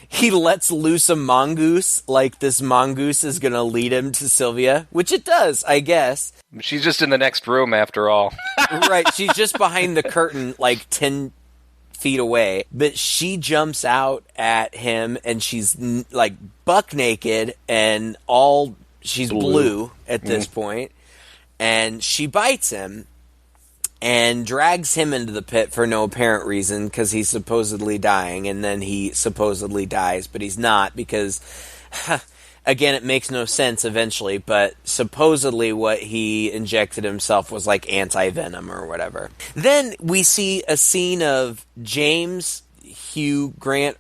he lets loose a mongoose, like this mongoose is going to lead him to Sylvia, which it does, I guess. She's just in the next room after all. Right, she's just behind the curtain, like 10 feet away, but she jumps out at him and she's like buck naked and she's blue at this point, and she bites him and drags him into the pit for no apparent reason because he's supposedly dying, and then he supposedly dies, but he's not because again, it makes no sense eventually, but supposedly what he injected himself was like anti-venom or whatever. Then we see a scene of James, Hugh Grant,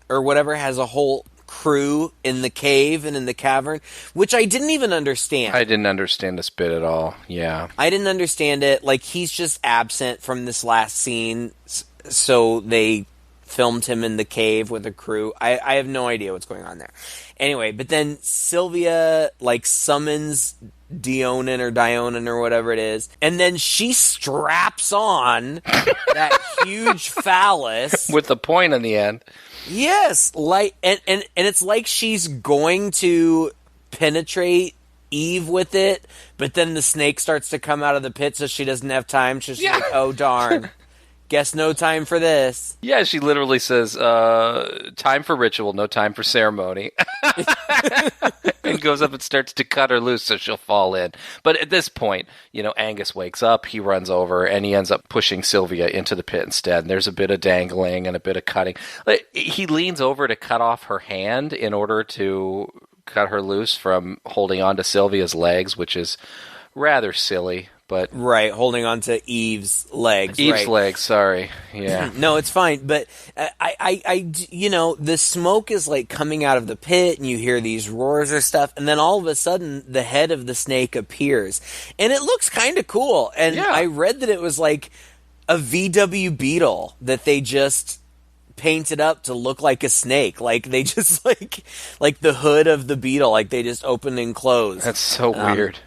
or whatever, has a whole crew in the cave and in the cavern, which I didn't even understand. I didn't understand this bit at all, yeah. I didn't understand it. Like, he's just absent from this last scene, so they filmed him in the cave with a crew. I have no idea what's going on there. Anyway, but then Sylvia, like, summons Dionin or whatever it is, and then she straps on that huge phallus. With the point in the end. Yes, like, and it's like she's going to penetrate Eve with it, but then the snake starts to come out of the pit, so she doesn't have time. She's like, oh, darn. Guess no time for this. Yeah, she literally says, time for ritual, no time for ceremony. And goes up and starts to cut her loose so she'll fall in. But at this point, Angus wakes up, he runs over, and he ends up pushing Sylvia into the pit instead. And there's a bit of dangling and a bit of cutting. He leans over to cut off her hand in order to cut her loose from holding on to Sylvia's legs, which is rather silly. But right, holding on to Eve's legs. Eve's legs, sorry. Yeah. No, it's fine. But the smoke is like coming out of the pit, and you hear these roars or stuff, and then all of a sudden, the head of the snake appears, and it looks kind of cool. And I read that it was like a VW Beetle that they just painted up to look like a snake. Like they just like the hood of the Beetle, like they just opened and closed. That's so weird.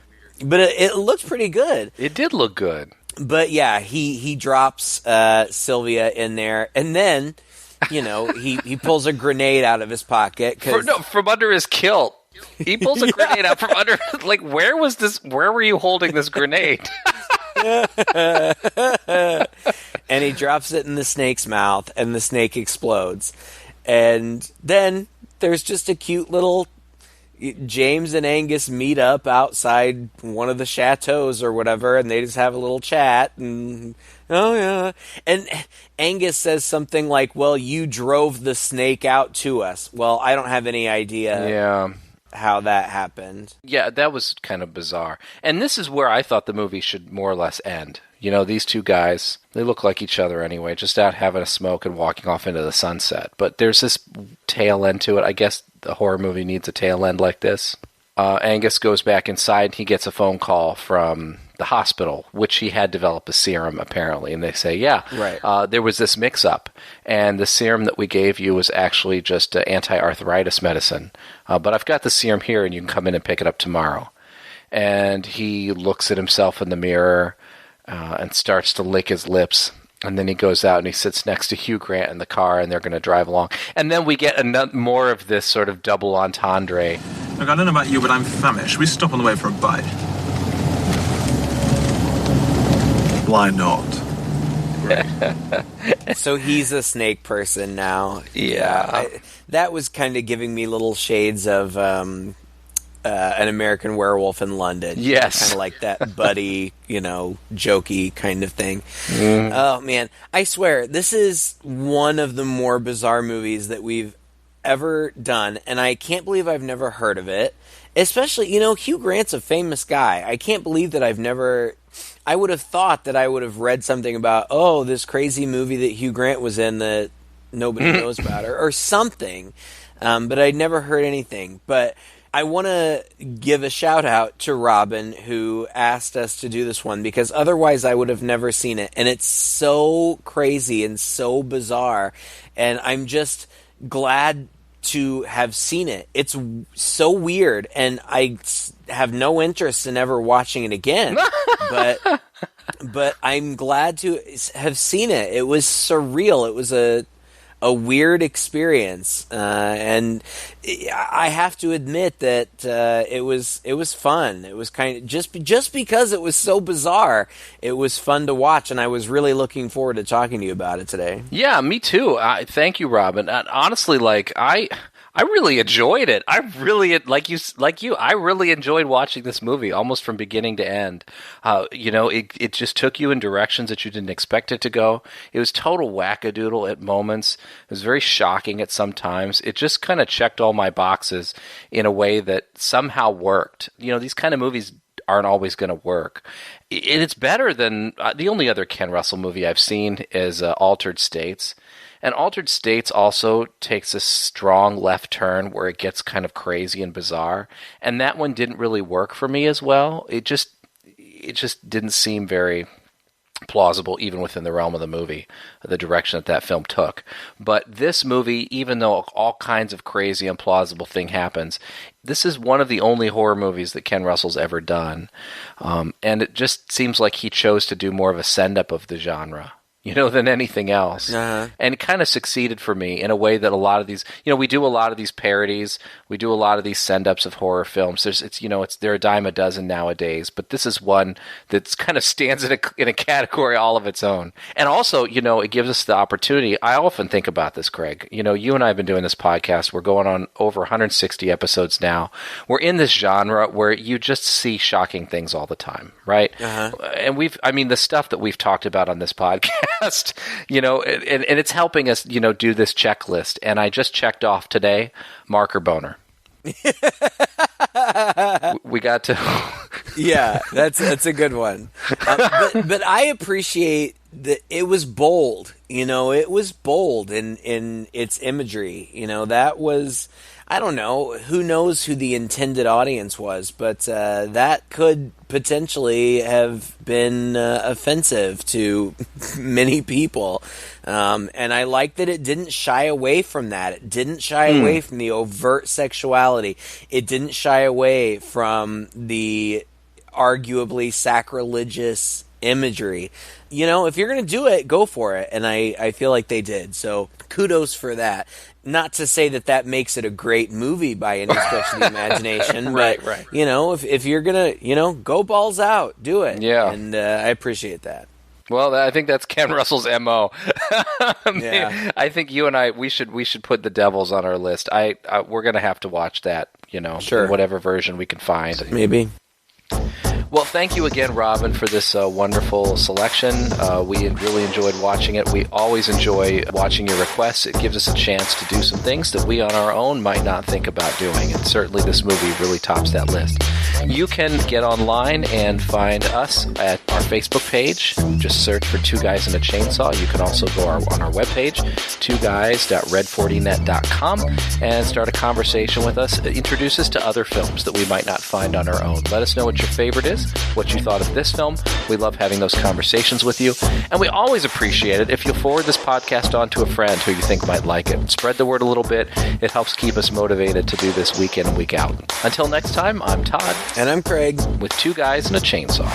But it looked pretty good. It did look good. But yeah, he drops Sylvia in there, and then, he pulls a grenade out of his pocket. From under his kilt. He pulls a grenade out from under. Like, where were you holding this grenade? And he drops it in the snake's mouth, and the snake explodes. And then there's just a cute little... James and Angus meet up outside one of the chateaus or whatever, and they just have a little chat, and and Angus says something like, well, you drove the snake out to us. Well, I don't have any idea how that happened. Yeah, that was kind of bizarre. And this is where I thought the movie should more or less end. These two guys, they look like each other anyway, just out having a smoke and walking off into the sunset. But there's this tail end to it. I guess the horror movie needs a tail end like this. Angus goes back inside, and he gets a phone call from the hospital, which he had developed a serum, apparently. And they say, there was this mix-up, and the serum that we gave you was actually just anti-arthritis medicine. But I've got the serum here, and you can come in and pick it up tomorrow. And he looks at himself in the mirror and starts to lick his lips. And then he goes out and he sits next to Hugh Grant in the car, and they're going to drive along. And then we get more of this sort of double entendre. Look, I don't know about you, but I'm famished. Should we stop on the way for a bite? Why not? So he's a snake person now. Yeah. That was kind of giving me little shades of An American Werewolf in London. Yes. Kind of like that buddy, jokey kind of thing. Mm. Oh, man. I swear, this is one of the more bizarre movies that we've ever done, and I can't believe I've never heard of it. Especially, Hugh Grant's a famous guy. I can't believe that I would have thought that I would have read something about, this crazy movie that Hugh Grant was in that nobody knows about, or something. But I'd never heard anything. But I want to give a shout out to Robin, who asked us to do this one, because otherwise I would have never seen it. And it's so crazy and so bizarre. And I'm just glad to have seen it. It's so weird, and I have no interest in ever watching it again. But I'm glad to have seen it. It was surreal. It was a weird experience, and I have to admit that it was fun. It was kind of just because it was so bizarre. It was fun to watch, and I was really looking forward to talking to you about it today. Yeah, me too. Thank you, Robin. Honestly, I really enjoyed it. I really enjoyed watching this movie almost from beginning to end. It just took you in directions that you didn't expect it to go. It was total wackadoodle at moments. It was very shocking at some times. It just kind of checked all my boxes in a way that somehow worked. These kind of movies aren't always going to work. It's better than the only other Ken Russell movie I've seen is Altered States. And Altered States also takes a strong left turn where it gets kind of crazy and bizarre. And that one didn't really work for me as well. It just didn't seem very plausible even within the realm of the movie, the direction that film took. But this movie, even though all kinds of crazy implausible thing happens, this is one of the only horror movies that Ken Russell's ever done. And it just seems like he chose to do more of a send-up of the genre, than anything else. And it kind of succeeded for me in a way that a lot of these, we do a lot of these parodies, we do a lot of these send-ups of horror films. They're a dime a dozen nowadays, but this is one that's kind of stands in a category all of its own. And also, it gives us the opportunity. I often think about this, Craig. You and I have been doing this podcast. We're going on over 160 episodes now. We're in this genre where you just see shocking things all the time, right? And the stuff that we've talked about on this podcast, and it's helping us, do this checklist. And I just checked off today, marker boner. We got to. Yeah, that's a good one. But I appreciate that it was bold. It was bold in its imagery. That was. I don't know. Who knows who the intended audience was, but that could potentially have been offensive to many people. And I like that it didn't shy away from that. It didn't shy away from the overt sexuality. It didn't shy away from the arguably sacrilegious imagery. If you're going to do it, go for it. And I feel like they did. So kudos for that. Not to say that makes it a great movie by any stretch of the imagination. Right. If you're going to, go balls out, do it. Yeah. And I appreciate that. Well, I think that's Ken Russell's MO. Yeah. I think you and I, we should put The Devils on our list. We're going to have to watch that, Sure. in whatever version we can find. Maybe. Well, thank you again, Robin, for this wonderful selection. We really enjoyed watching it. We always enjoy watching your requests. It gives us a chance to do some things that we on our own might not think about doing, and certainly this movie really tops that list. You can get online and find us at our Facebook page. Just search for Two Guys and a Chainsaw. You can also go on our webpage, twoguys.red40net.com, and start a conversation with us. Introduce us to other films that we might not find on our own. Let us know what your favorite is, what you thought of this film. We love having those conversations with you. And we always appreciate it if you'll forward this podcast on to a friend who you think might like it. Spread the word a little bit. It helps keep us motivated to do this week in and week out. Until next time, I'm Todd. And I'm Craig. With Two Guys and a Chainsaw.